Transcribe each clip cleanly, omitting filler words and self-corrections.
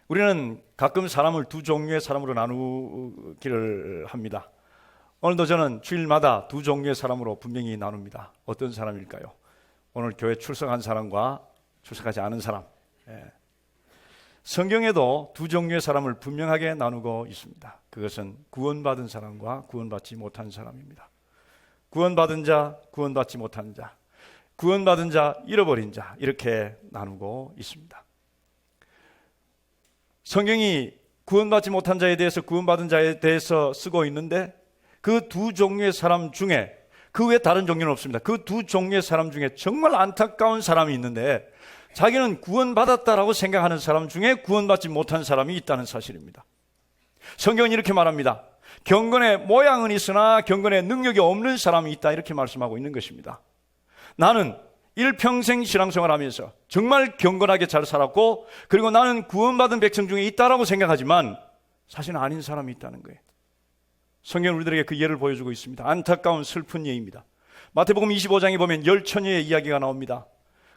우리는 가끔 사람을 두 종류의 사람으로 나누기를 합니다. 오늘도 저는 주일마다 두 종류의 사람으로 분명히 나눕니다. 어떤 사람일까요? 오늘 교회 출석한 사람과 출석하지 않은 사람. 성경에도 두 종류의 사람을 분명하게 나누고 있습니다. 그것은 구원받은 사람과 구원받지 못한 사람입니다. 구원받은 자, 구원받지 못한 자, 구원받은 자, 잃어버린 자, 이렇게 나누고 있습니다. 성경이 구원받지 못한 자에 대해서 구원받은 자에 대해서 쓰고 있는데 그 두 종류의 사람 중에 그 외에 다른 종류는 없습니다. 그 두 종류의 사람 중에 정말 안타까운 사람이 있는데 자기는 구원받았다라고 생각하는 사람 중에 구원받지 못한 사람이 있다는 사실입니다. 성경은 이렇게 말합니다. 경건의 모양은 있으나 경건의 능력이 없는 사람이 있다, 이렇게 말씀하고 있는 것입니다. 나는 일평생 신앙생활하면서 정말 경건하게 잘 살았고, 그리고 나는 구원받은 백성 중에 있다라고 생각하지만 사실은 아닌 사람이 있다는 거예요. 성경은 우리들에게 그 예를 보여주고 있습니다. 안타까운 슬픈 예입니다. 마태복음 25장에 보면 10처녀의 이야기가 나옵니다.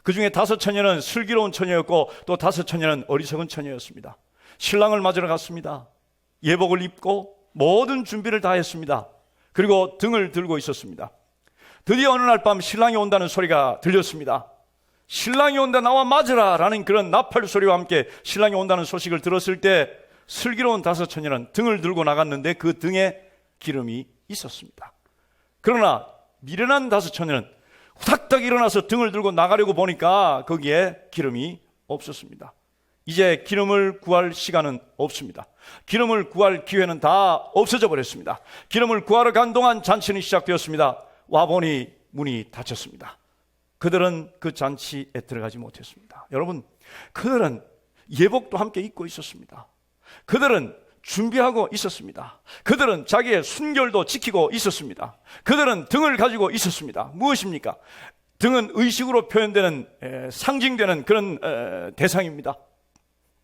그 중에 5처녀는 슬기로운 처녀였고 또 5처녀는 어리석은 처녀였습니다. 신랑을 맞으러 갔습니다. 예복을 입고 모든 준비를 다 했습니다. 그리고 등을 들고 있었습니다. 드디어 어느 날 밤 신랑이 온다는 소리가 들렸습니다. 신랑이 온다, 나와 맞으라 라는 그런 나팔 소리와 함께 신랑이 온다는 소식을 들었을 때 슬기로운 5처녀는 등을 들고 나갔는데 그 등에 기름이 있었습니다. 그러나 미련한 5처녀는 후닥닥 일어나서 등을 들고 나가려고 보니까 거기에 기름이 없었습니다. 이제 기름을 구할 시간은 없습니다. 기름을 구할 기회는 다 없어져 버렸습니다. 기름을 구하러 간 동안 잔치는 시작되었습니다. 와보니 문이 닫혔습니다. 그들은 그 잔치에 들어가지 못했습니다. 여러분, 그들은 예복도 함께 입고 있었습니다. 그들은 준비하고 있었습니다. 그들은 자기의 순결도 지키고 있었습니다. 그들은 등을 가지고 있었습니다. 무엇입니까? 등은 의식으로 표현되는, 상징되는 그런 대상입니다.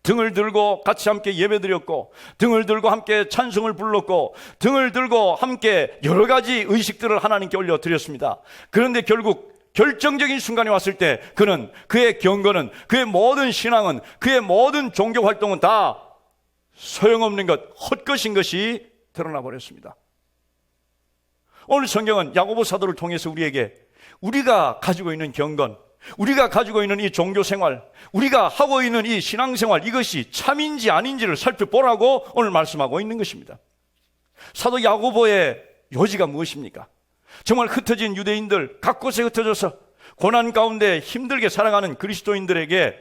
등을 들고 같이 함께 예배드렸고, 등을 들고 함께 찬송을 불렀고, 등을 들고 함께 여러 가지 의식들을 하나님께 올려드렸습니다. 그런데 결국 결정적인 순간이 왔을 때 그는, 그의 경건은, 그의 모든 신앙은, 그의 모든 종교 활동은 다 소용없는 것, 헛것인 것이 드러나 버렸습니다. 오늘 성경은 야고보 사도를 통해서 우리에게 우리가 가지고 있는 경건, 우리가 가지고 있는 이 종교생활, 우리가 하고 있는 이 신앙생활, 이것이 참인지 아닌지를 살펴보라고 오늘 말씀하고 있는 것입니다. 사도 야고보의 요지가 무엇입니까? 정말 흩어진 유대인들, 각 곳에 흩어져서 고난 가운데 힘들게 살아가는 그리스도인들에게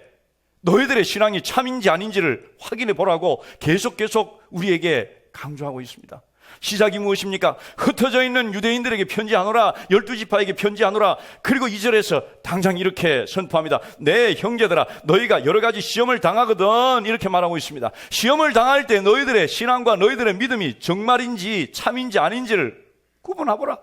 너희들의 신앙이 참인지 아닌지를 확인해 보라고 계속 우리에게 강조하고 있습니다. 시작이 무엇입니까? 흩어져 있는 유대인들에게 편지하노라, 12지파에게 편지하노라. 그리고 2절에서 당장 이렇게 선포합니다. 내 형제들아, 너희가 여러 가지 시험을 당하거든, 이렇게 말하고 있습니다. 시험을 당할 때 너희들의 신앙과 너희들의 믿음이 정말인지 참인지 아닌지를 구분하보라,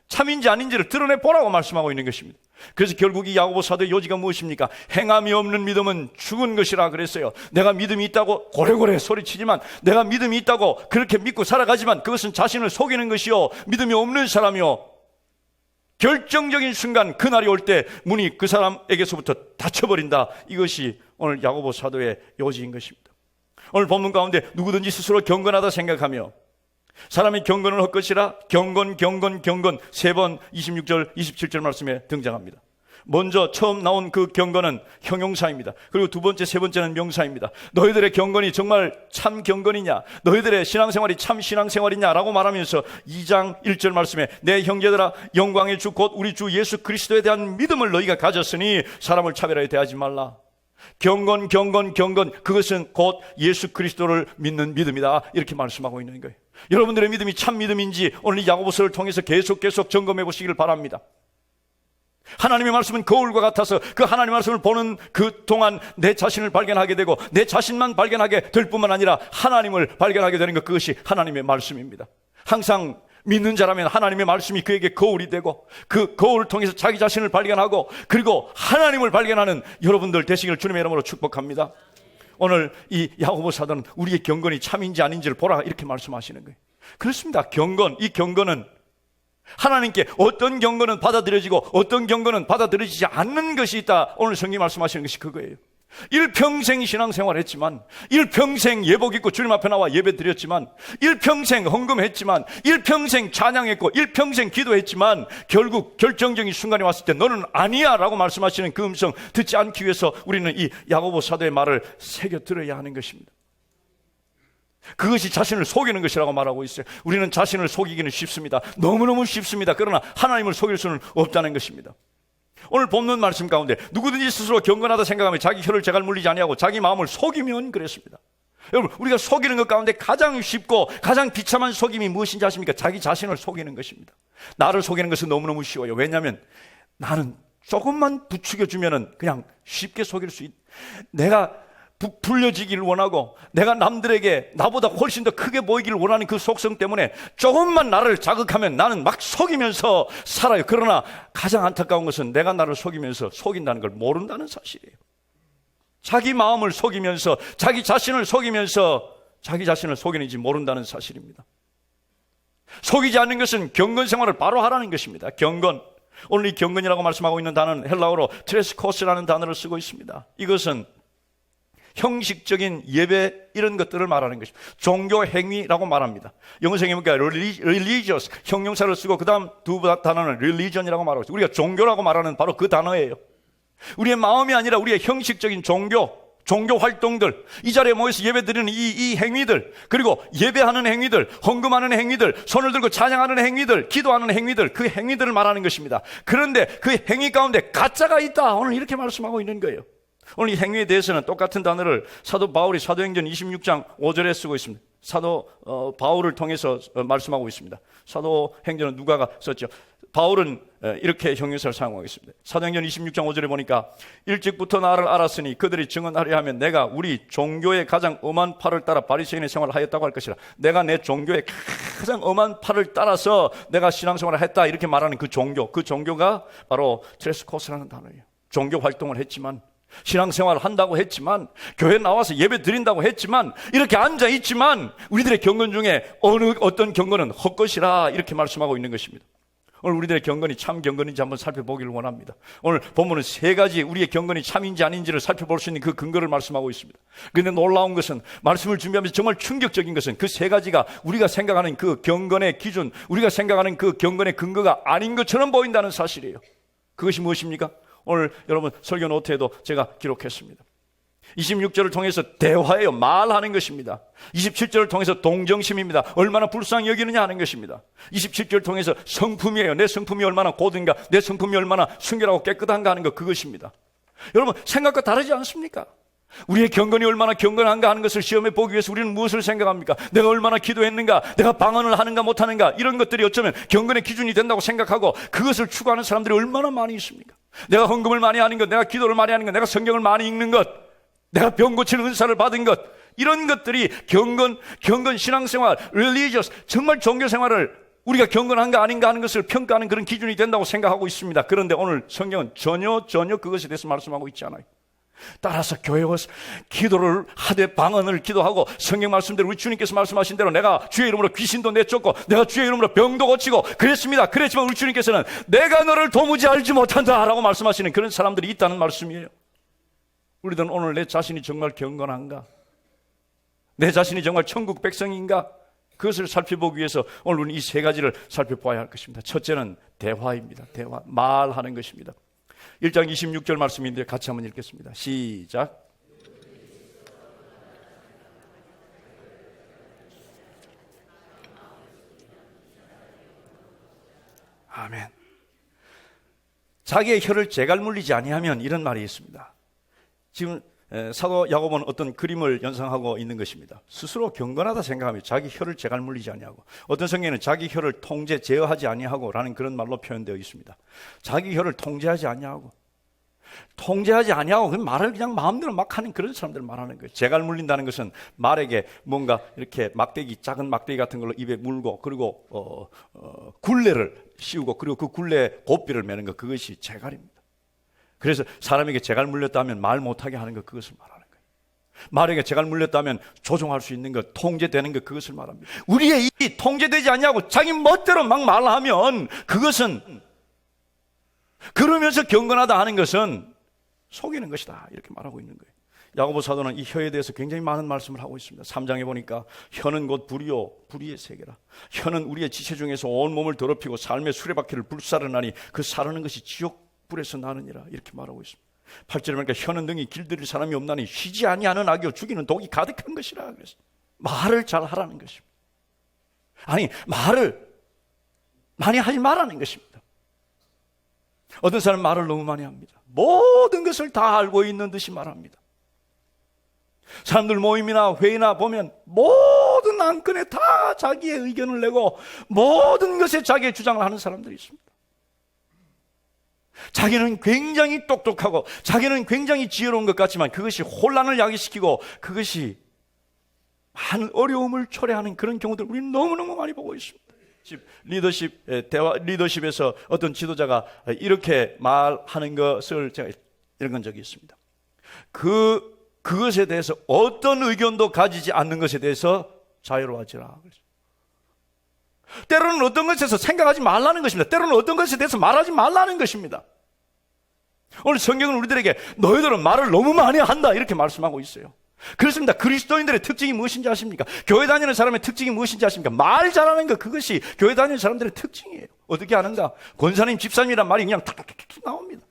참인지 아닌지를 드러내보라고 말씀하고 있는 것입니다. 그래서 결국 이 야고보 사도의 요지가 무엇입니까? 행함이 없는 믿음은 죽은 것이라 그랬어요. 내가 믿음이 있다고 고래고래 소리치지만, 내가 믿음이 있다고 그렇게 믿고 살아가지만 그것은 자신을 속이는 것이요, 믿음이 없는 사람이요, 결정적인 순간 그날이 올 때 문이 그 사람에게서부터 닫혀버린다. 이것이 오늘 야고보 사도의 요지인 것입니다. 오늘 본문 가운데 누구든지 스스로 경건하다 생각하며 사람이 경건을 헛것이라 경건 3번 26절 27절 말씀에 등장합니다. 먼저 처음 나온 그 경건은 형용사입니다. 그리고 두 번째, 세 번째는 명사입니다. 너희들의 경건이 정말 참 경건이냐, 너희들의 신앙생활이 참 신앙생활이냐 라고 말하면서 2장 1절 말씀에 내 형제들아, 영광의 주 곧 우리 주 예수 그리스도에 대한 믿음을 너희가 가졌으니 사람을 차별하여 대하지 말라. 경건, 그것은 곧 예수 그리스도를 믿는 믿음이다, 이렇게 말씀하고 있는 거예요. 여러분들의 믿음이 참 믿음인지 오늘 이 야고보서를 통해서 계속 점검해 보시길 바랍니다. 하나님의 말씀은 거울과 같아서 그 하나님의 말씀을 보는 그 동안 내 자신을 발견하게 되고, 내 자신만 발견하게 될 뿐만 아니라 하나님을 발견하게 되는 것, 그것이 하나님의 말씀입니다. 항상 믿는 자라면 하나님의 말씀이 그에게 거울이 되고, 그 거울을 통해서 자기 자신을 발견하고, 그리고 하나님을 발견하는 여러분들 되시기를 주님의 이름으로 축복합니다. 오늘 이 야고보 사도는 우리의 경건이 참인지 아닌지를 보라, 이렇게 말씀하시는 거예요. 그렇습니다. 이 경건은 하나님께 어떤 경건은 받아들여지고 어떤 경건은 받아들여지지 않는 것이 있다. 오늘 성경이 말씀하시는 것이 그거예요. 일평생 신앙생활했지만, 일평생 예복 입고 주님 앞에 나와 예배 드렸지만, 일평생 헌금했지만, 일평생 찬양했고, 일평생 기도했지만, 결국 결정적인 순간이 왔을 때 너는 아니야 라고 말씀하시는 그 음성 듣지 않기 위해서 우리는 이 야고보 사도의 말을 새겨 들어야 하는 것입니다. 그것이 자신을 속이는 것이라고 말하고 있어요. 우리는 자신을 속이기는 쉽습니다. 너무너무 쉽습니다. 그러나 하나님을 속일 수는 없다는 것입니다. 오늘 본문 말씀 가운데 누구든지 스스로 경건하다 생각하면 자기 혀를 재갈 물리지 아니하고 자기 마음을 속이면 그랬습니다. 여러분, 우리가 속이는 것 가운데 가장 쉽고 가장 비참한 속임이 무엇인지 아십니까? 자기 자신을 속이는 것입니다. 나를 속이는 것은 너무너무 쉬워요. 왜냐하면 나는 조금만 부추겨주면 그냥 쉽게 속일 수 내가 부풀려지기를 원하고 내가 남들에게 나보다 훨씬 더 크게 보이기를 원하는 그 속성 때문에 조금만 나를 자극하면 나는 막 속이면서 살아요. 그러나 가장 안타까운 것은 내가 나를 속이면서 속인다는 걸 모른다는 사실이에요. 자기 마음을 속이면서 자기 자신을 속이면서 자기 자신을 속이는지 모른다는 사실입니다. 속이지 않는 것은 경건 생활을 바로 하라는 것입니다. 경건. 오늘 이 경건이라고 말씀하고 있는 단어는 헬라어로 트레스코스라는 단어를 쓰고 있습니다. 이것은 형식적인 예배 이런 것들을 말하는 것입니다. 종교 행위라고 말합니다. 영어성에 보니까 religious 형용사를 쓰고 그 다음 두 단어는 religion이라고 말하고 있습니다. 우리가 종교라고 말하는 바로 그 단어예요. 우리의 마음이 아니라 우리의 형식적인 종교 활동들, 이 자리에 모여서 예배 드리는 이 행위들, 그리고 예배하는 행위들, 헌금하는 행위들, 손을 들고 찬양하는 행위들, 기도하는 행위들, 그 행위들을 말하는 것입니다. 그런데 그 행위 가운데 가짜가 있다. 오늘 이렇게 말씀하고 있는 거예요. 오늘 이 행위에 대해서는 똑같은 단어를 사도 바울이 사도행전 26장 5절에 쓰고 있습니다. 사도 바울을 통해서 말씀하고 있습니다. 사도행전은 누가가 썼죠. 바울은 이렇게 형용사를 사용하고 있습니다. 사도행전 26장 5절에 보니까 일찍부터 나를 알았으니 그들이 증언하려 하면 내가 우리 종교의 가장 엄한 팔을 따라 바리새인의 생활을 하였다고 할 것이라. 내가 내 종교의 가장 엄한 팔을 따라서 내가 신앙생활을 했다 이렇게 말하는 그 종교가 바로 트레스코스라는 단어예요. 종교 활동을 했지만, 신앙생활을 한다고 했지만, 교회 나와서 예배 드린다고 했지만, 이렇게 앉아있지만 우리들의 경건 중에 어떤 경건은 헛것이라 이렇게 말씀하고 있는 것입니다. 오늘 우리들의 경건이 참 경건인지 한번 살펴보기를 원합니다. 오늘 본문은 세 가지 우리의 경건이 참인지 아닌지를 살펴볼 수 있는 그 근거를 말씀하고 있습니다. 그런데 놀라운 것은, 말씀을 준비하면서 정말 충격적인 것은 그 세 가지가 우리가 생각하는 그 경건의 기준, 우리가 생각하는 그 경건의 근거가 아닌 것처럼 보인다는 사실이에요. 그것이 무엇입니까? 오늘 여러분 설교 노트에도 제가 기록했습니다. 26절을 통해서 대화예요. 말하는 것입니다. 27절을 통해서 동정심입니다. 얼마나 불쌍히 여기느냐 하는 것입니다. 27절을 통해서 성품이에요. 내 성품이 얼마나 고든가, 내 성품이 얼마나 순결하고 깨끗한가 하는 것, 그것입니다. 여러분, 생각과 다르지 않습니까? 우리의 경건이 얼마나 경건한가 하는 것을 시험해 보기 위해서 우리는 무엇을 생각합니까? 내가 얼마나 기도했는가, 내가 방언을 하는가 못하는가, 이런 것들이 어쩌면 경건의 기준이 된다고 생각하고 그것을 추구하는 사람들이 얼마나 많이 있습니까? 내가 헌금을 많이 하는 것, 내가 기도를 많이 하는 것, 내가 성경을 많이 읽는 것, 내가 병 고치는 은사를 받은 것, 이런 것들이 경건 신앙생활, religious, 정말 종교생활을 우리가 경건한가 아닌가 하는 것을 평가하는 그런 기준이 된다고 생각하고 있습니다. 그런데 오늘 성경은 전혀 그것에 대해서 말씀하고 있지 않아요. 따라서 교회에 와서 기도를 하되 방언을 기도하고 성경 말씀대로 우리 주님께서 말씀하신 대로 내가 주의 이름으로 귀신도 내쫓고 내가 주의 이름으로 병도 고치고 그랬습니다. 그랬지만 우리 주님께서는 내가 너를 도무지 알지 못한다 라고 말씀하시는 그런 사람들이 있다는 말씀이에요. 우리들은 오늘 내 자신이 정말 경건한가, 내 자신이 정말 천국 백성인가, 그것을 살펴보기 위해서 오늘 우리는 이 세 가지를 살펴봐야 할 것입니다. 첫째는 대화입니다. 대화, 말하는 것입니다. 1장 26절 말씀인데 같이 한번 읽겠습니다. 시작. 아멘. 자기의 혀를 재갈 물리지 아니하면, 이런 말이 있습니다. 지금 사도 야고보는 어떤 그림을 연상하고 있는 것입니다. 스스로 경건하다 생각하면 자기 혀를 재갈 물리지 아니하고, 어떤 성경에는 자기 혀를 통제, 제어하지 아니하고 라는 그런 말로 표현되어 있습니다. 자기 혀를 통제하지 아니하고 그 말을 그냥 마음대로 막 하는 그런 사람들을 말하는 거예요. 재갈 물린다는 것은 말에게 뭔가 이렇게 막대기, 작은 막대기 같은 걸로 입에 물고, 그리고 굴레를 씌우고, 그리고 그 굴레에 고삐를 매는 것, 그것이 재갈입니다. 그래서 사람에게 재갈 물렸다면 말 못하게 하는 것, 그것을 말하는 거예요. 말에게 재갈 물렸다면 조종할 수 있는 것, 통제되는 것, 그것을 말합니다. 우리의 입이 통제되지 않냐고 자기 멋대로 막 말하면, 그것은, 그러면서 경건하다 하는 것은 속이는 것이다, 이렇게 말하고 있는 거예요. 야고보 사도는 이 혀에 대해서 굉장히 많은 말씀을 하고 있습니다. 3장에 보니까 혀는 곧 불이요 불의의 세계라. 혀는 우리의 지체 중에서 온 몸을 더럽히고 삶의 수레바퀴를 불사르나니 그 사르는 것이 지옥불에서 나느니라, 이렇게 말하고 있습니다. 8절에 보니까 혀는 등이 길들일 사람이 없나니 쉬지 아니하는 악이요 죽이는 독이 가득한 것이라. 그래서 말을 잘 하라는 것입니다. 아니, 말을 많이 하지 말라는 것입니다. 어떤 사람은 말을 너무 많이 합니다. 모든 것을 다 알고 있는 듯이 말합니다. 사람들 모임이나 회의나 보면 모든 안건에 다 자기의 의견을 내고 모든 것에 자기의 주장을 하는 사람들이 있습니다. 자기는 굉장히 똑똑하고 자기는 굉장히 지혜로운 것 같지만 그것이 혼란을 야기시키고 그것이 많은 어려움을 초래하는 그런 경우들 우리는 너무너무 많이 보고 있습니다. 리더십에서 어떤 지도자가 이렇게 말하는 것을 제가 읽은 적이 있습니다. 그것에 대해서 어떤 의견도 가지지 않는 것에 대해서 자유로워지라. 때로는 어떤 것에서 생각하지 말라는 것입니다. 때로는 어떤 것에 대해서 말하지 말라는 것입니다. 오늘 성경은 우리들에게 너희들은 말을 너무 많이 한다 이렇게 말씀하고 있어요. 그렇습니다. 그리스도인들의 특징이 무엇인지 아십니까? 교회 다니는 사람의 특징이 무엇인지 아십니까? 말 잘하는 것, 그것이 교회 다니는 사람들의 특징이에요. 어떻게 아는가? 권사님, 집사님이란 말이 그냥 툭툭툭 나옵니다.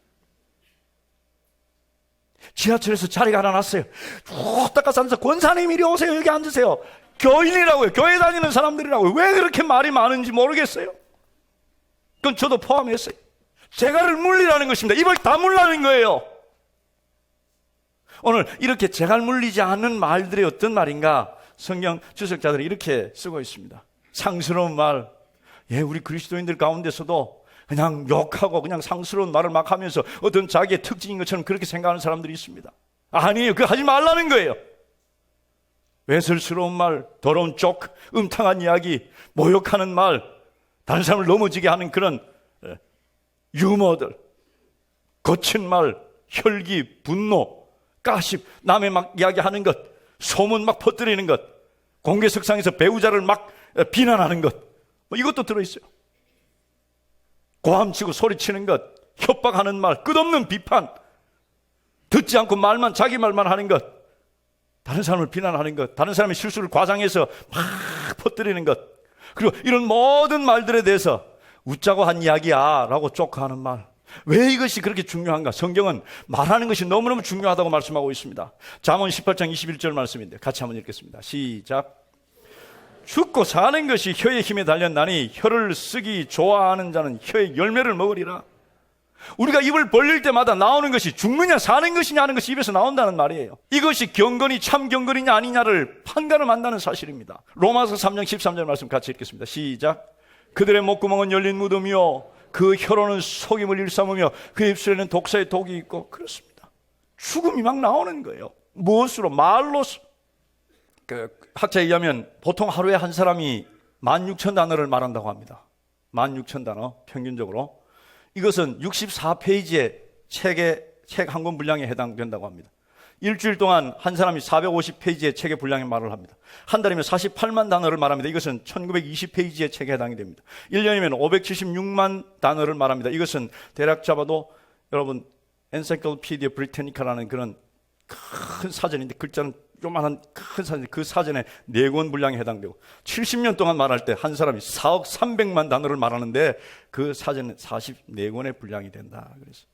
지하철에서 자리가 하나 났어요. 쭉 닦아서 앉아서 권사님 이리 오세요. 여기 앉으세요. 교인이라고요. 교회 다니는 사람들이라고요. 왜 그렇게 말이 많은지 모르겠어요. 그건 저도 포함했어요. 재갈을 물리라는 것입니다. 입을 다물라는 거예요. 오늘 이렇게 재갈 물리지 않는 말들이 어떤 말인가? 성경 주석자들이 이렇게 쓰고 있습니다. 상스러운 말. 예, 우리 그리스도인들 가운데서도 그냥 욕하고 그냥 상스러운 말을 막 하면서 어떤 자기의 특징인 것처럼 그렇게 생각하는 사람들이 있습니다. 아니에요. 그거 하지 말라는 거예요. 외설스러운 말, 더러운 쪽, 음탕한 이야기, 모욕하는 말, 다른 사람을 넘어지게 하는 그런 유머들, 거친 말, 혈기, 분노, 가십, 남의 막 이야기하는 것, 소문 막 퍼뜨리는 것, 공개석상에서 배우자를 막 비난하는 것, 이것도 들어있어요. 고함치고 소리치는 것, 협박하는 말, 끝없는 비판, 듣지 않고 말만 자기 말만 하는 것, 다른 사람을 비난하는 것, 다른 사람의 실수를 과장해서 막 퍼뜨리는 것, 그리고 이런 모든 말들에 대해서 웃자고 한 이야기야 라고 쪼크하는 말. 왜 이것이 그렇게 중요한가? 성경은 말하는 것이 너무너무 중요하다고 말씀하고 있습니다. 잠언 18장 21절 말씀인데 같이 한번 읽겠습니다. 시작. 죽고 사는 것이 혀의 힘에 달렸나니 혀를 쓰기 좋아하는 자는 혀의 열매를 먹으리라. 우리가 입을 벌릴 때마다 나오는 것이 죽느냐 사는 것이냐 하는 것이 입에서 나온다는 말이에요. 이것이 경건이 참 경건이냐 아니냐를 판가름 한다는 사실입니다. 로마서 3장 13절 말씀 같이 읽겠습니다. 시작. 그들의 목구멍은 열린 무덤이요 그 혀로는 속임을 일삼으며 그 입술에는 독사의 독이 있고. 그렇습니다. 죽음이 막 나오는 거예요. 무엇으로? 말로서. 학자에 의하면 보통 하루에 한 사람이 16,000단어를 말한다고 합니다. 16,000단어 평균적으로. 이것은 64페이지의 책 한 권 분량에 해당된다고 합니다. 일주일 동안 한 사람이 450페이지의 책의 분량의 말을 합니다. 한 달이면 48만 단어를 말합니다. 이것은 1920페이지의 책에 해당이 됩니다. 1년이면 576만 단어를 말합니다. 이것은 대략 잡아도 여러분 엔사이클로피디아 브리타니카라는 그런 큰 사전인데 글자는 요만한 큰 사전, 그 사전에 4권 분량에 해당되고 70년 동안 말할 때 한 사람이 4억 300만 단어를 말하는데 그 사전은 44권의 분량이 된다. 그래서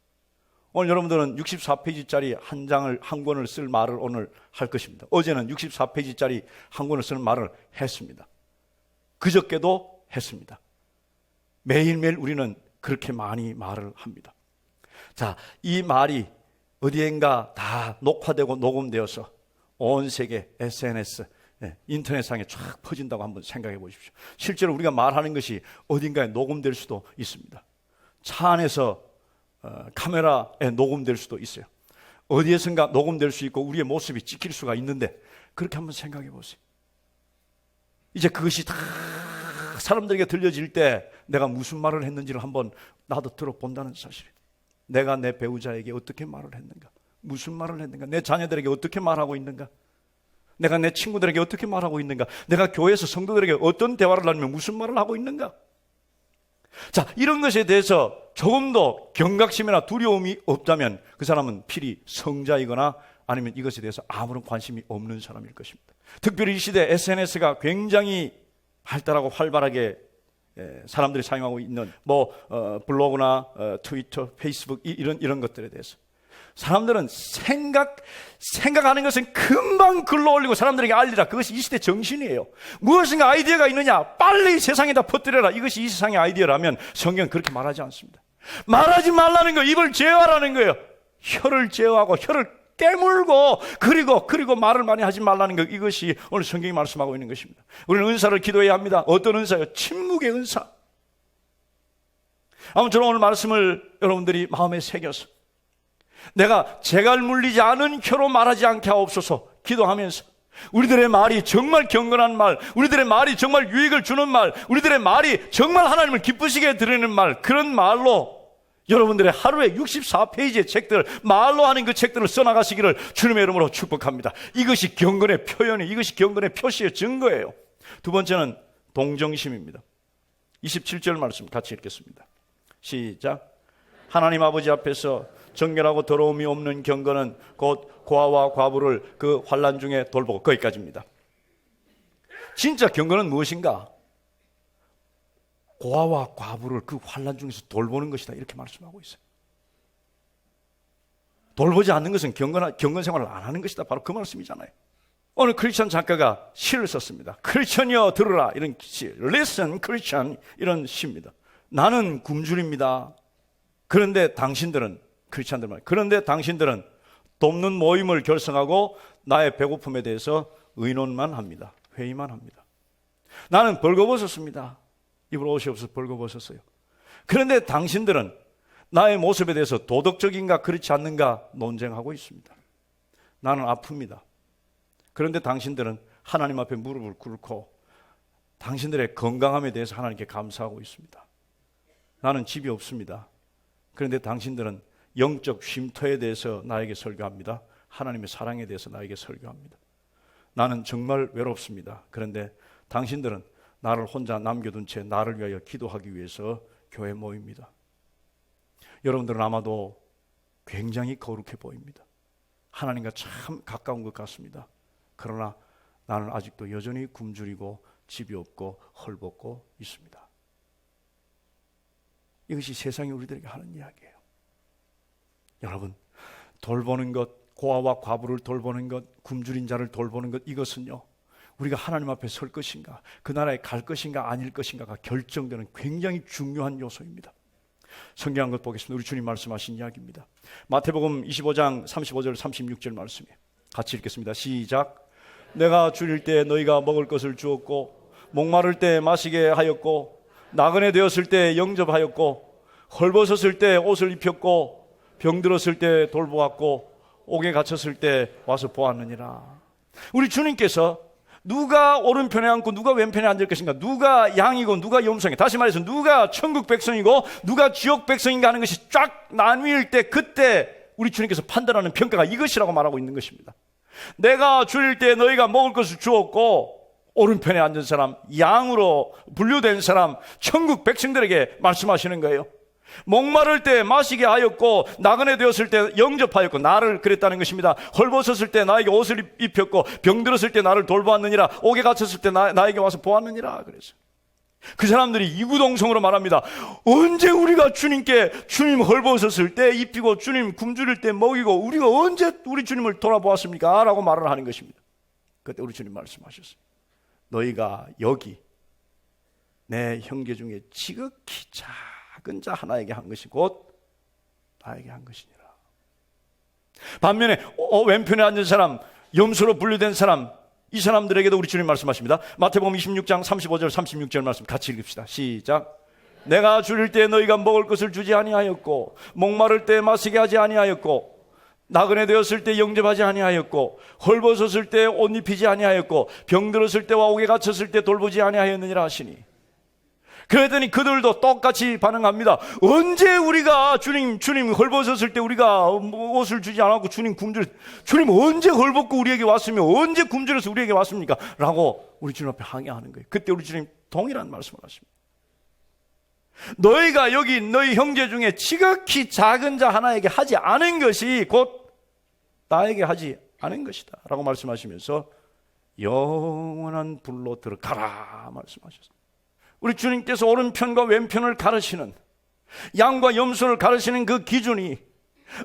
오늘 여러분들은 64페이지짜리 한 권을 쓸 말을 오늘 할 것입니다. 어제는 64페이지짜리 한 권을 쓰는 말을 했습니다. 그저께도 했습니다. 매일매일 우리는 그렇게 많이 말을 합니다. 자, 이 말이 어디엔가 다 녹화되고 녹음되어서 온 세계 SNS, 인터넷상에 쫙 퍼진다고 한번 생각해 보십시오. 실제로 우리가 말하는 것이 어딘가에 녹음될 수도 있습니다. 차 안에서 카메라에 녹음될 수도 있어요. 어디에선가 녹음될 수 있고 우리의 모습이 찍힐 수가 있는데 그렇게 한번 생각해 보세요. 이제 그것이 다 사람들에게 들려질 때 내가 무슨 말을 했는지를 한번 나도 들어본다는 사실이에요. 내가 내 배우자에게 어떻게 말을 했는가? 무슨 말을 했는가? 내 자녀들에게 어떻게 말하고 있는가? 내가 내 친구들에게 어떻게 말하고 있는가? 내가 교회에서 성도들에게 어떤 대화를 나누며 무슨 말을 하고 있는가? 자, 이런 것에 대해서 조금도 경각심이나 두려움이 없다면 그 사람은 필히 성자이거나 아니면 이것에 대해서 아무런 관심이 없는 사람일 것입니다. 특별히 이 시대 SNS가 굉장히 발달하고 활발하게 사람들이 사용하고 있는 블로그나 트위터, 페이스북 이런 것들에 대해서 사람들은 생각하는 것은 금방 글로 올리고 사람들에게 알리라. 그것이 이 시대 정신이에요. 무엇인가 아이디어가 있느냐, 빨리 세상에다 퍼뜨려라. 이것이 이 세상의 아이디어라면 성경은 그렇게 말하지 않습니다. 말하지 말라는 거, 입을 제어하라는 거예요. 혀를 제어하고 혀를 깨물고 그리고 말을 많이 하지 말라는 것, 이것이 오늘 성경이 말씀하고 있는 것입니다. 우리는 은사를 기도해야 합니다. 어떤 은사요? 침묵의 은사. 아무쪼록 오늘 말씀을 여러분들이 마음에 새겨서 내가 재갈 물리지 않은 혀로 말하지 않게 하옵소서 기도하면서 우리들의 말이 정말 경건한 말, 우리들의 말이 정말 유익을 주는 말, 우리들의 말이 정말 하나님을 기쁘시게 드리는 말, 그런 말로 여러분들의 하루에 64페이지의 책들, 말로 하는 그 책들을 써나가시기를 주님의 이름으로 축복합니다. 이것이 경건의 표현이, 이것이 경건의 표시의 증거예요. 두 번째는 동정심입니다. 27절 말씀 같이 읽겠습니다. 시작. 하나님 아버지 앞에서 정결하고 더러움이 없는 경건은 곧 고아와 과부를 그 환난 중에 돌보고, 거기까지입니다. 진짜 경건은 무엇인가? 고아와 과부를 그 환난 중에서 돌보는 것이다, 이렇게 말씀하고 있어요. 돌보지 않는 것은 경건 생활을 안 하는 것이다, 바로 그 말씀이잖아요. 오늘 크리스천 작가가 시를 썼습니다. 크리스천이여 들으라, 이런 시, Listen Christian, 이런 시입니다. 나는 굶주립니다. 그런데 당신들은, 크리스찬들 말, 그런데 당신들은 돕는 모임을 결성하고 나의 배고픔에 대해서 의논만 합니다. 회의만 합니다. 나는 벌거벗었습니다. 입을 옷이 없어서 벌거벗었어요. 그런데 당신들은 나의 모습에 대해서 도덕적인가 그렇지 않는가 논쟁하고 있습니다. 나는 아픕니다. 그런데 당신들은 하나님 앞에 무릎을 꿇고 당신들의 건강함에 대해서 하나님께 감사하고 있습니다. 나는 집이 없습니다. 그런데 당신들은 영적 쉼터에 대해서 나에게 설교합니다. 하나님의 사랑에 대해서 나에게 설교합니다. 나는 정말 외롭습니다. 그런데 당신들은 나를 혼자 남겨둔 채 나를 위하여 기도하기 위해서 교회 모입니다. 여러분들은 아마도 굉장히 거룩해 보입니다. 하나님과 참 가까운 것 같습니다. 그러나 나는 아직도 여전히 굶주리고 집이 없고 헐벗고 있습니다. 이것이 세상이 우리들에게 하는 이야기예요. 여러분, 돌보는 것, 고아와 과부를 돌보는 것, 굶주린 자를 돌보는 것, 이것은요, 우리가 하나님 앞에 설 것인가, 그 나라에 갈 것인가 아닐 것인가가 결정되는 굉장히 중요한 요소입니다. 성경 한 것 보겠습니다. 우리 주님 말씀하신 이야기입니다. 마태복음 25장 35절 36절 말씀이에요. 같이 읽겠습니다. 시작. 내가 줄일 때 너희가 먹을 것을 주었고, 목마를 때 마시게 하였고, 나그네 되었을 때 영접하였고, 헐벗었을 때 옷을 입혔고, 병들었을 때 돌보았고, 옥에 갇혔을 때 와서 보았느니라. 우리 주님께서 누가 오른편에 앉고 누가 왼편에 앉을 것인가, 누가 양이고 누가 염소인가, 다시 말해서 누가 천국 백성이고 누가 지옥 백성인가 하는 것이 쫙 나뉘일 때, 그때 우리 주님께서 판단하는 평가가 이것이라고 말하고 있는 것입니다. 내가 줄일 때 너희가 먹을 것을 주었고, 오른편에 앉은 사람, 양으로 분류된 사람, 천국 백성들에게 말씀하시는 거예요. 목마를 때 마시게 하였고, 나그네 되었을 때 영접하였고, 나를 그랬다는 것입니다. 헐벗었을 때 나에게 옷을 입혔고, 병들었을 때 나를 돌보았느니라. 옥에 갇혔을 때 나에게 와서 보았느니라. 그래서 그 사람들이 이구동성으로 말합니다. 언제 우리가 주님께, 주님 헐벗었을 때 입히고 주님 굶주릴 때 먹이고, 우리가 언제 우리 주님을 돌아보았습니까? 라고 말을 하는 것입니다. 그때 우리 주님 말씀하셨습니다. 너희가 여기 내 형제 중에 지극히 작은 자 하나에게 한 것이 곧 나에게 한 것이니라. 반면에 왼편에 앉은 사람, 염소로 분류된 사람, 이 사람들에게도 우리 주님 말씀하십니다. 마태복음 26장 35절 36절 말씀 같이 읽읍시다. 시작. 내가 줄일 때 너희가 먹을 것을 주지 아니하였고, 목마를 때 마시게 하지 아니하였고, 나그네 되었을 때 영접하지 아니하였고, 헐벗었을 때 옷 입히지 아니하였고, 병들었을 때와 옥에 갇혔을 때 돌보지 아니하였느니라 하시니. 그랬더니 그들도 똑같이 반응합니다. 언제 우리가 주님 헐벗었을 때 우리가 옷을 주지 않았고, 주님 언제 헐벗고 우리에게 왔으며 언제 굶주려서 우리에게 왔습니까? 라고 우리 주님 앞에 항의하는 거예요. 그때 우리 주님 동일한 말씀을 하십니다. 너희가 여기 너희 형제 중에 지극히 작은 자 하나에게 하지 않은 것이 곧 나에게 하지 않은 것이다 라고 말씀하시면서 영원한 불로 들어가라 말씀하셨습니다. 우리 주님께서 오른편과 왼편을 가르시는, 양과 염소를 가르시는 그 기준이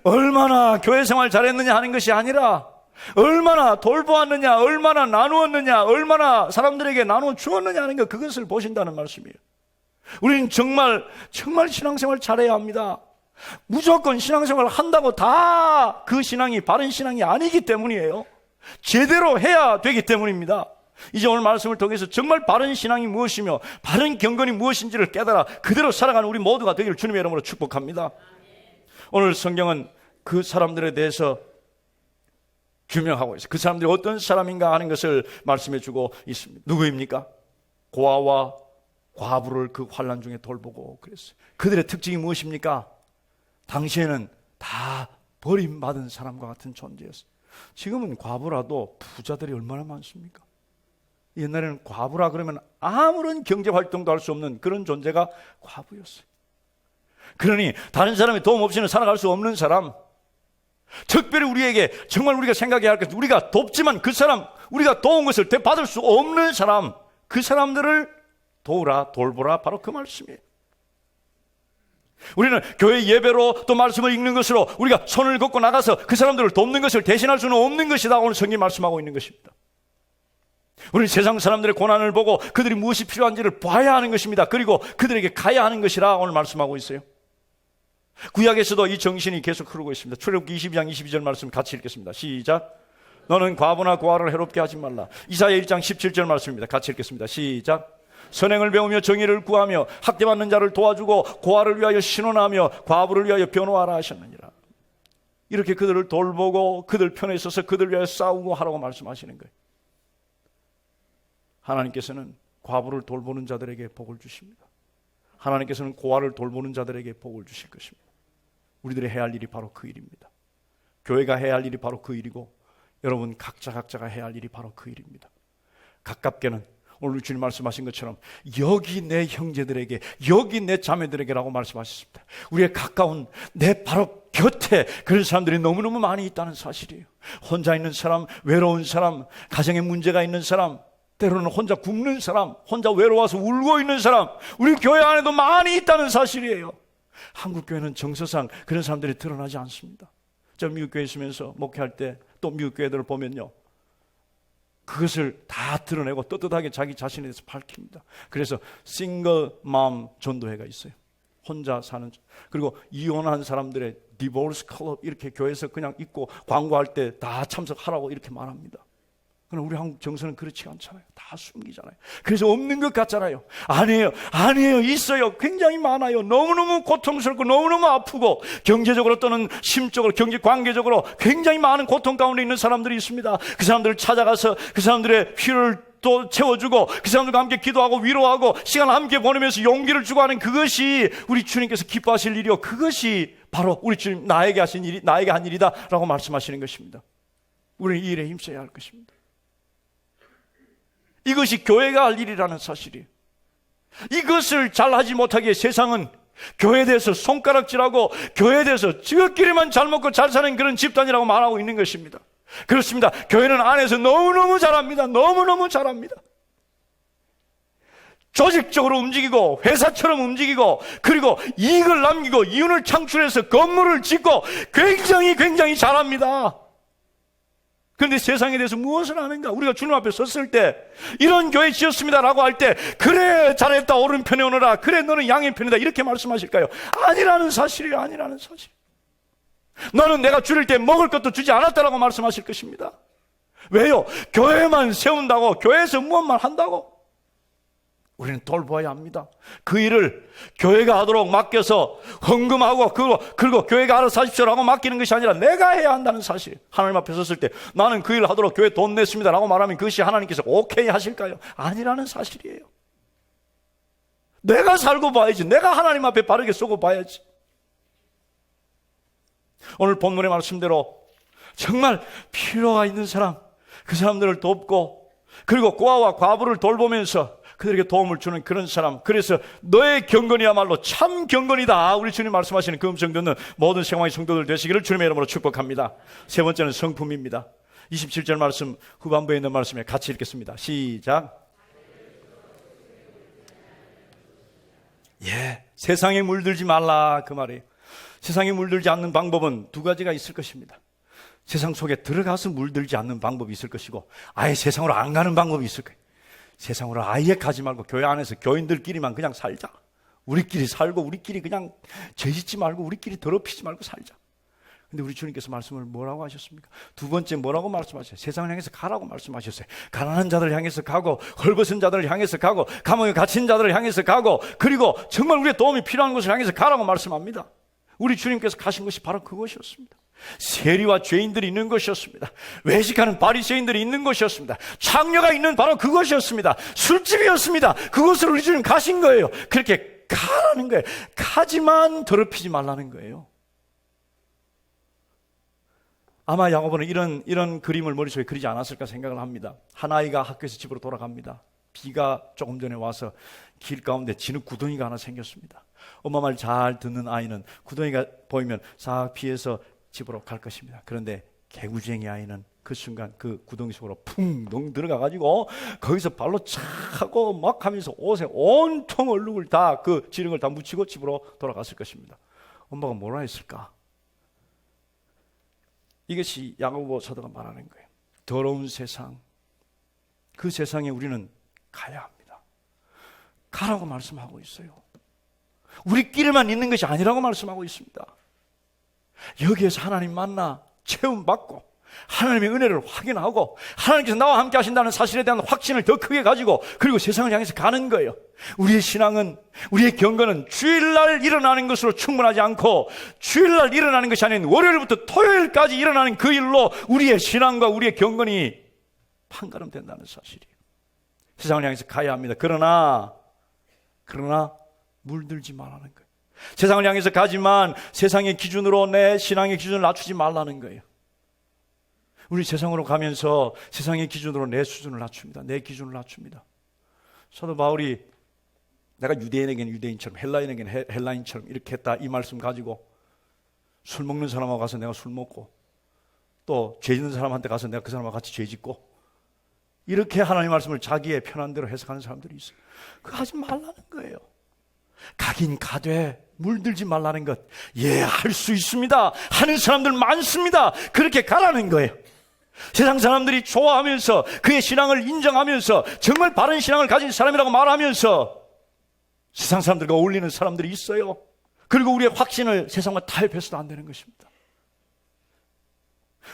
얼마나 교회 생활 잘했느냐 하는 것이 아니라 얼마나 돌보았느냐, 얼마나 나누었느냐, 얼마나 사람들에게 나누어 주었느냐 하는 것, 그것을 보신다는 말씀이에요. 우리는 정말 신앙생활 잘해야 합니다. 무조건 신앙생활을 한다고 다 그 신앙이 바른 신앙이 아니기 때문이에요. 제대로 해야 되기 때문입니다. 이제 오늘 말씀을 통해서 정말 바른 신앙이 무엇이며 바른 경건이 무엇인지를 깨달아 그대로 살아가는 우리 모두가 되기를 주님의 이름으로 축복합니다. 오늘 성경은 그 사람들에 대해서 규명하고 있어요. 그 사람들이 어떤 사람인가 하는 것을 말씀해 주고 있습니다. 누구입니까? 고아와 과부를 그 환난 중에 돌보고 그랬어요. 그들의 특징이 무엇입니까? 당시에는 다 버림받은 사람과 같은 존재였어요. 지금은 과부라도 부자들이 얼마나 많습니까? 옛날에는 과부라 그러면 아무런 경제활동도 할 수 없는 그런 존재가 과부였어요. 그러니 다른 사람의 도움 없이는 살아갈 수 없는 사람, 특별히 우리에게 정말 우리가 생각해야 할 것, 우리가 돕지만 그 사람, 우리가 도운 것을 되받을 수 없는 사람, 그 사람들을 도우라, 돌보라, 바로 그 말씀이에요. 우리는 교회 예배로 또 말씀을 읽는 것으로 우리가 손을 걷고 나가서 그 사람들을 돕는 것을 대신할 수는 없는 것이다. 오늘 성경이 말씀하고 있는 것입니다. 우리는 세상 사람들의 고난을 보고 그들이 무엇이 필요한지를 봐야 하는 것입니다. 그리고 그들에게 가야 하는 것이라 오늘 말씀하고 있어요. 구약에서도 이 정신이 계속 흐르고 있습니다. 출애굽기 22장 22절 말씀 같이 읽겠습니다. 시작. 너는 과부나 고아를 해롭게 하지 말라. 이사야 1장 17절 말씀입니다. 같이 읽겠습니다. 시작. 선행을 배우며 정의를 구하며 학대받는 자를 도와주고 고아를 위하여 신원하며 과부를 위하여 변호하라 하셨느니라. 이렇게 그들을 돌보고 그들 편에 있어서 그들 위하여 싸우고 하라고 말씀하시는 거예요. 하나님께서는 과부를 돌보는 자들에게 복을 주십니다. 하나님께서는 고아를 돌보는 자들에게 복을 주실 것입니다. 우리들이 해야 할 일이 바로 그 일입니다. 교회가 해야 할 일이 바로 그 일이고 여러분 각자가 해야 할 일이 바로 그 일입니다. 가깝게는 오늘 주님 말씀하신 것처럼 여기 내 형제들에게, 여기 내 자매들에게라고 말씀하셨습니다. 우리의 가까운 내 바로 곁에 그런 사람들이 너무너무 많이 있다는 사실이에요. 혼자 있는 사람, 외로운 사람, 가정에 문제가 있는 사람, 때로는 혼자 굶는 사람, 혼자 외로워서 울고 있는 사람, 우리 교회 안에도 많이 있다는 사실이에요. 한국 교회는 정서상 그런 사람들이 드러나지 않습니다. 저 미국 교회에 있으면서 목회할 때 또 미국 교회들을 보면요, 그것을 다 드러내고 떳떳하게 자기 자신에 대해서 밝힙니다. 그래서 싱글맘 전도회가 있어요. 혼자 사는, 그리고 이혼한 사람들의 디보스 클럽 이렇게 교회에서 그냥 있고 광고할 때 다 참석하라고 이렇게 말합니다. 그러나 우리 한국 정서는 그렇지 않잖아요. 다 숨기잖아요. 그래서 없는 것 같잖아요. 아니에요. 있어요. 굉장히 많아요. 너무너무 고통스럽고 너무너무 아프고 경제적으로 또는 심적으로, 경제 관계적으로 굉장히 많은 고통 가운데 있는 사람들이 있습니다. 그 사람들을 찾아가서 그 사람들의 필요를 또 채워주고 그 사람들과 함께 기도하고 위로하고 시간을 함께 보내면서 용기를 주고 하는 그것이 우리 주님께서 기뻐하실 일이요, 그것이 바로 우리 주님 나에게 하신 일이, 나에게 한 일이다 라고 말씀하시는 것입니다. 우리는 이 일에 힘써야 할 것입니다. 이것이 교회가 할 일이라는 사실이에요. 이것을 잘하지 못하기에 세상은 교회에 대해서 손가락질하고 교회에 대해서 지극끼리만 잘 먹고 잘 사는 그런 집단이라고 말하고 있는 것입니다. 그렇습니다. 교회는 안에서 너무너무 잘합니다. 너무너무 잘합니다. 조직적으로 움직이고 회사처럼 움직이고 그리고 이익을 남기고 이윤을 창출해서 건물을 짓고 굉장히 잘합니다. 그런데 세상에 대해서 무엇을 아는가? 우리가 주님 앞에 섰을 때 이런 교회 지었습니다라고 할 때 그래 잘했다, 오른편에 오너라, 그래 너는 양의 편이다 이렇게 말씀하실까요? 아니라는 사실이에요. 아니라는 사실. 너는 내가 줄일 때 먹을 것도 주지 않았다라고 말씀하실 것입니다. 왜요? 교회만 세운다고, 교회에서 무엇만 한다고? 우리는 돌보아야 합니다. 그 일을 교회가 하도록 맡겨서 헌금하고 그리고 교회가 알아서 하십시오라고 맡기는 것이 아니라 내가 해야 한다는 사실. 하나님 앞에 섰을 때 나는 그 일을 하도록 교회 돈 냈습니다 라고 말하면 그것이 하나님께서 오케이 하실까요? 아니라는 사실이에요. 내가 살고 봐야지. 내가 하나님 앞에 바르게 쏘고 봐야지. 오늘 본문의 말씀대로 정말 필요가 있는 사람, 그 사람들을 돕고 그리고 고아와 과부를 돌보면서 그들에게 도움을 주는 그런 사람. 그래서 너의 경건이야말로 참 경건이다. 우리 주님 말씀하시는 그 음성 듣는 모든 생활의 성도들 되시기를 주님의 이름으로 축복합니다. 세 번째는 성품입니다. 27절 말씀 후반부에 있는 말씀에 같이 읽겠습니다. 시작. 세상에 물들지 말라 그 말이에요. 세상에 물들지 않는 방법은 두 가지가 있을 것입니다. 세상 속에 들어가서 물들지 않는 방법이 있을 것이고, 아예 세상으로 안 가는 방법이 있을 거예요. 세상으로 아예 가지 말고 교회 안에서 교인들끼리만 그냥 살자. 우리끼리 살고 우리끼리 그냥 죄짓지 말고 우리끼리 더럽히지 말고 살자. 근데 우리 주님께서 말씀을 뭐라고 하셨습니까? 두 번째 뭐라고 말씀하셨어요? 세상을 향해서 가라고 말씀하셨어요. 가난한 자들을 향해서 가고, 헐벗은 자들을 향해서 가고, 감옥에 갇힌 자들을 향해서 가고, 그리고 정말 우리의 도움이 필요한 곳을 향해서 가라고 말씀합니다. 우리 주님께서 가신 것이 바로 그것이었습니다. 세리와 죄인들이 있는 것이었습니다. 외식하는 바리새인들이 있는 것이었습니다. 창녀가 있는 바로 그것이었습니다. 술집이었습니다. 그곳으로 우리 주님 가신 거예요. 그렇게 가라는 거예요. 가지만 더럽히지 말라는 거예요. 아마 야고보는 이런 그림을 머릿속에 그리지 않았을까 생각을 합니다. 한 아이가 학교에서 집으로 돌아갑니다. 비가 조금 전에 와서 길 가운데 진흙 구덩이가 하나 생겼습니다. 엄마 말 잘 듣는 아이는 구덩이가 보이면 싹 피해서 집으로 갈 것입니다. 그런데 개구쟁이 아이는 그 순간 그 구덩이 속으로 풍덩 들어가가지고 거기서 발로 착 하고 막 하면서 옷에 온통 얼룩을 다 그 지렁을 다 묻히고 집으로 돌아갔을 것입니다. 엄마가 뭐라 했을까? 이것이 야고보 사도가 말하는 거예요. 더러운 세상, 그 세상에 우리는 가야 합니다. 가라고 말씀하고 있어요. 우리끼리만 있는 것이 아니라고 말씀하고 있습니다. 여기에서 하나님 만나 체험받고 하나님의 은혜를 확인하고 하나님께서 나와 함께 하신다는 사실에 대한 확신을 더 크게 가지고, 그리고 세상을 향해서 가는 거예요. 우리의 신앙은, 우리의 경건은 주일날 일어나는 것으로 충분하지 않고, 주일날 일어나는 것이 아닌 월요일부터 토요일까지 일어나는 그 일로 우리의 신앙과 우리의 경건이 판가름된다는 사실이에요. 세상을 향해서 가야 합니다. 그러나 물들지 말라는 거예요. 세상을 향해서 가지만 세상의 기준으로 내 신앙의 기준을 낮추지 말라는 거예요. 우리 세상으로 가면서 세상의 기준으로 내 수준을 낮춥니다. 내 기준을 낮춥니다. 사도 바울이 내가 유대인에게는 유대인처럼 헬라인에게는 헬라인처럼 이렇게 했다, 이 말씀 가지고 술 먹는 사람하고 가서 내가 술 먹고, 또 죄 짓는 사람한테 가서 내가 그 사람하고 같이 죄 짓고, 이렇게 하나님의 말씀을 자기의 편한 대로 해석하는 사람들이 있어요. 그거 하지 말라는 거예요. 가긴 가되 물들지 말라는 것, 할 수 있습니다. 하는 사람들 많습니다. 그렇게 가라는 거예요. 세상 사람들이 좋아하면서 그의 신앙을 인정하면서 정말 바른 신앙을 가진 사람이라고 말하면서 세상 사람들과 어울리는 사람들이 있어요. 그리고 우리의 확신을 세상과 타협해서도 안 되는 것입니다.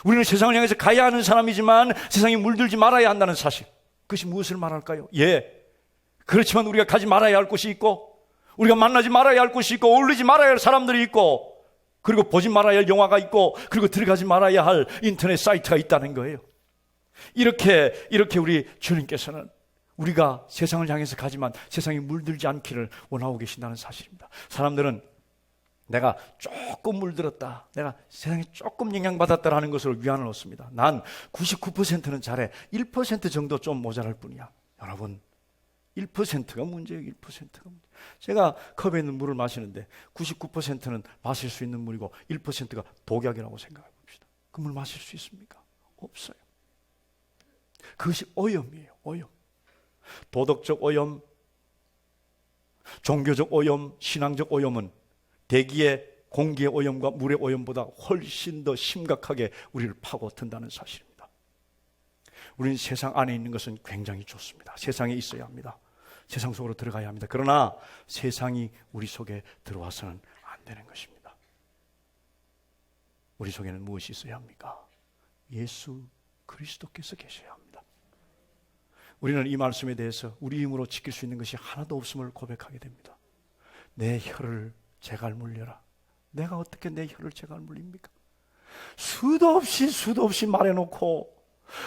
우리는 세상을 향해서 가야 하는 사람이지만 세상에 물들지 말아야 한다는 사실, 그것이 무엇을 말할까요? 그렇지만 우리가 가지 말아야 할 곳이 있고, 우리가 만나지 말아야 할 곳이 있고, 어울리지 말아야 할 사람들이 있고, 그리고 보지 말아야 할 영화가 있고, 그리고 들어가지 말아야 할 인터넷 사이트가 있다는 거예요. 이렇게 우리 주님께서는 우리가 세상을 향해서 가지만 세상에 물들지 않기를 원하고 계신다는 사실입니다. 사람들은 내가 조금 물들었다, 내가 세상에 조금 영향받았다라는 것으로 위안을 얻습니다. 난 99%는 잘해, 1% 정도 좀 모자랄 뿐이야. 여러분, 1%가 문제예요. 1%가 문제. 제가 컵에 있는 물을 마시는데 99%는 마실 수 있는 물이고 1%가 독약이라고 생각해 봅시다. 그 물 마실 수 있습니까? 없어요. 그것이 오염이에요. 오염. 도덕적 오염, 종교적 오염, 신앙적 오염은 대기의 공기의 오염과 물의 오염보다 훨씬 더 심각하게 우리를 파고든다는 사실입니다. 우리는 세상 안에 있는 것은 굉장히 좋습니다. 세상에 있어야 합니다. 세상 속으로 들어가야 합니다. 그러나 세상이 우리 속에 들어와서는 안 되는 것입니다. 우리 속에는 무엇이 있어야 합니까? 예수 그리스도께서 계셔야 합니다. 우리는 이 말씀에 대해서 우리 힘으로 지킬 수 있는 것이 하나도 없음을 고백하게 됩니다. 내 혀를 제갈 물려라. 내가 어떻게 내 혀를 제갈 물립니까? 수도 없이 말해놓고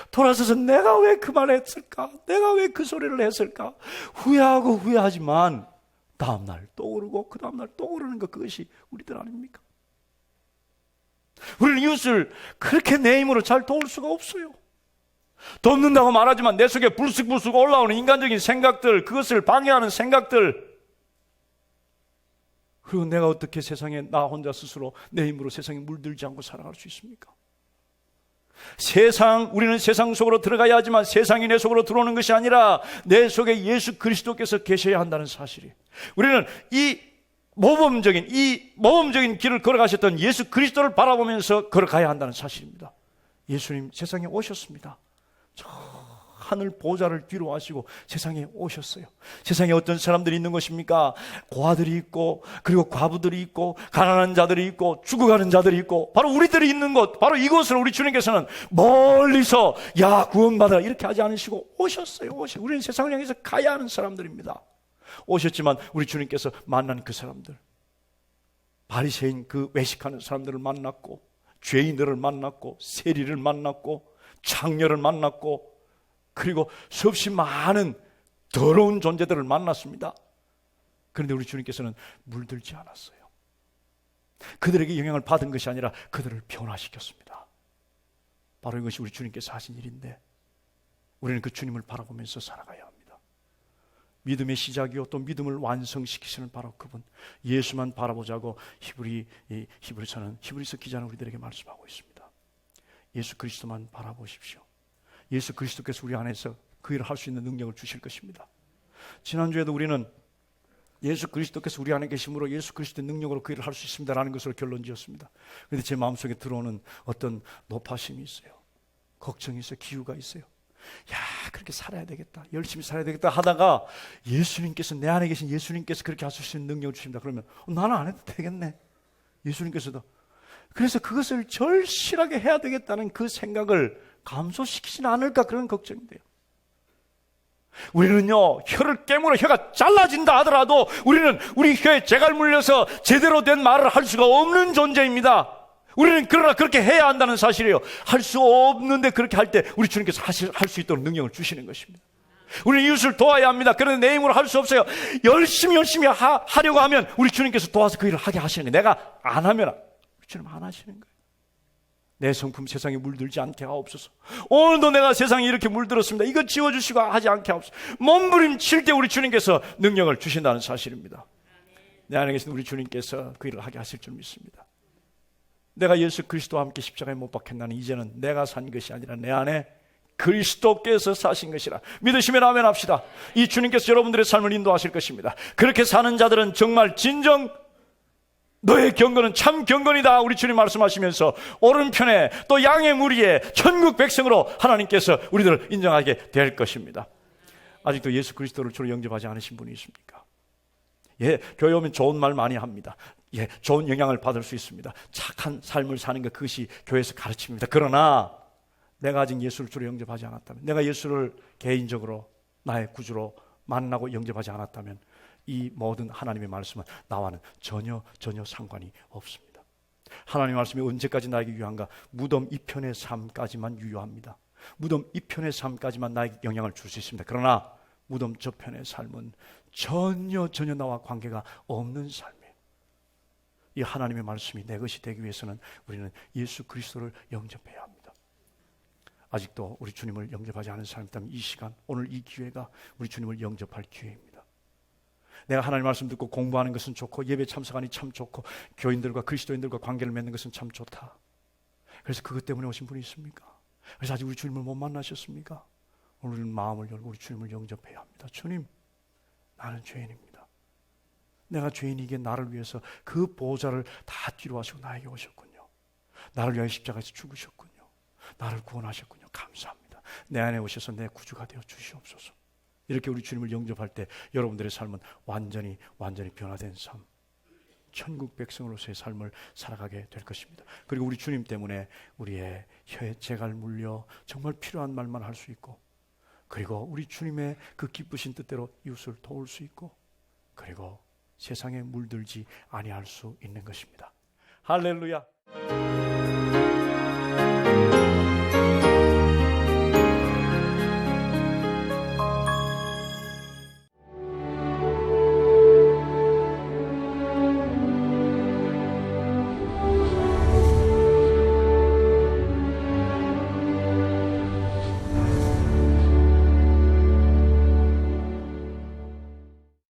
돌아서서 내가 왜 그 말을 했을까? 내가 왜 그 소리를 했을까? 후회하고 후회하지만 다음날 또 오르고 그 다음날 또 오르는 것, 그것이 우리들 아닙니까? 우리는 이웃을 그렇게 내 힘으로 잘 도울 수가 없어요. 돕는다고 말하지만 내 속에 불쑥불쑥 올라오는 인간적인 생각들, 그것을 방해하는 생각들, 그리고 내가 어떻게 세상에 나 혼자 스스로 내 힘으로 세상에 물들지 않고 살아갈 수 있습니까? 우리는 세상 속으로 들어가야 하지만 세상이 내 속으로 들어오는 것이 아니라 내 속에 예수 그리스도께서 계셔야 한다는 사실이, 우리는 이 모범적인 길을 걸어가셨던 예수 그리스도를 바라보면서 걸어가야 한다는 사실입니다. 예수님 세상에 오셨습니다. 저 하늘 보좌를 뒤로 하시고 세상에 오셨어요. 세상에 어떤 사람들이 있는 것입니까? 고아들이 있고, 그리고 과부들이 있고, 가난한 자들이 있고, 죽어가는 자들이 있고, 바로 우리들이 있는 곳, 바로 이곳을 우리 주님께서는 멀리서 야 구원받아라 이렇게 하지 않으시고 오셨어요. 우리는 세상을 향해서 가야 하는 사람들입니다. 오셨지만 우리 주님께서 만난 그 사람들, 바리새인 그 외식하는 사람들을 만났고, 죄인들을 만났고, 세리를 만났고, 창녀를 만났고, 그리고 수없이 많은 더러운 존재들을 만났습니다. 그런데 우리 주님께서는 물들지 않았어요. 그들에게 영향을 받은 것이 아니라 그들을 변화시켰습니다. 바로 이것이 우리 주님께서 하신 일인데, 우리는 그 주님을 바라보면서 살아가야 합니다. 믿음의 시작이요 또 믿음을 완성시키시는 바로 그분 예수만 바라보자고 히브리서 기자는 우리들에게 말씀하고 있습니다. 예수 그리스도만 바라보십시오. 예수 그리스도께서 우리 안에서 그 일을 할 수 있는 능력을 주실 것입니다. 지난주에도 우리는 예수 그리스도께서 우리 안에 계심으로 예수 그리스도의 능력으로 그 일을 할 수 있습니다라는 것으로 결론 지었습니다. 그런데 제 마음속에 들어오는 어떤 노파심이 있어요. 걱정이 있어요. 기우가 있어요. 야, 그렇게 살아야 되겠다, 열심히 살아야 되겠다 하다가 예수님께서, 내 안에 계신 예수님께서 그렇게 하실 수 있는 능력을 주십니다. 그러면 나는 안 해도 되겠네. 예수님께서도. 그래서 그것을 절실하게 해야 되겠다는 그 생각을 감소시키지는 않을까, 그런 걱정이 돼요. 우리는요, 혀를 깨물어 혀가 잘라진다 하더라도 우리는 우리 혀에 재갈 물려서 제대로 된 말을 할 수가 없는 존재입니다. 우리는 그러나 그렇게 해야 한다는 사실이에요. 할 수 없는데 그렇게 할 때 우리 주님께서 할 수 있도록 능력을 주시는 것입니다. 우리는 이웃을 도와야 합니다. 그런데 내 힘으로 할 수 없어요. 열심히 하려고 하면 우리 주님께서 도와서 그 일을 하게 하시는 거예요. 내가 안 하면 우리 주님 안 하시는 거예요. 내 성품 세상에 물들지 않게 하옵소서. 오늘도 내가 세상에 이렇게 물들었습니다. 이거 지워주시고 하지 않게 하옵소서. 몸부림칠 때 우리 주님께서 능력을 주신다는 사실입니다. 내 안에 계신 우리 주님께서 그 일을 하게 하실 줄 믿습니다. 내가 예수 그리스도와 함께 십자가에 못 박혔나니 이제는 내가 산 것이 아니라 내 안에 그리스도께서 사신 것이라 믿으시면 아멘 합시다. 이 주님께서 여러분들의 삶을 인도하실 것입니다. 그렇게 사는 자들은 정말 진정 너의 경건은 참 경건이다, 우리 주님 말씀하시면서 오른편에 또 양의 무리에 천국 백성으로 하나님께서 우리들을 인정하게 될 것입니다. 아직도 예수 그리스도를 주로 영접하지 않으신 분이 있습니까? 예, 교회 오면 좋은 말 많이 합니다. 예, 좋은 영향을 받을 수 있습니다. 착한 삶을 사는 것, 그것이 교회에서 가르칩니다. 그러나 내가 아직 예수를 주로 영접하지 않았다면, 내가 예수를 개인적으로 나의 구주로 만나고 영접하지 않았다면 이 모든 하나님의 말씀은 나와는 전혀 상관이 없습니다. 하나님의 말씀이 언제까지 나에게 유효한가? 무덤 이편의 삶까지만 유효합니다. 무덤 이편의 삶까지만 나에게 영향을 줄 수 있습니다. 그러나 무덤 저편의 삶은 전혀 나와 관계가 없는 삶이에요. 이 하나님의 말씀이 내 것이 되기 위해서는 우리는 예수 그리스도를 영접해야 합니다. 아직도 우리 주님을 영접하지 않은 사람이 있다면 이 시간, 오늘 이 기회가 우리 주님을 영접할 기회입니다. 내가 하나님 말씀 듣고 공부하는 것은 좋고 예배 참석하니 참 좋고 교인들과 그리스도인들과 관계를 맺는 것은 참 좋다. 그래서 그것 때문에 오신 분이 있습니까? 그래서 아직 우리 주님을 못 만나셨습니까? 오늘은 마음을 열고 우리 주님을 영접해야 합니다. 주님, 나는 죄인입니다. 내가 죄인이기에 나를 위해서 그 보좌를 다 뒤로 하시고 나에게 오셨군요. 나를 위하여 십자가에서 죽으셨군요. 나를 구원하셨군요. 감사합니다. 내 안에 오셔서 내 구주가 되어 주시옵소서. 이렇게 우리 주님을 영접할 때 여러분들의 삶은 완전히 변화된 삶, 천국 백성으로서의 삶을 살아가게 될 것입니다. 그리고 우리 주님 때문에 우리의 혀에 재갈 물려 정말 필요한 말만 할 수 있고, 그리고 우리 주님의 그 기쁘신 뜻대로 이웃을 도울 수 있고, 그리고 세상에 물들지 아니할 수 있는 것입니다. 할렐루야.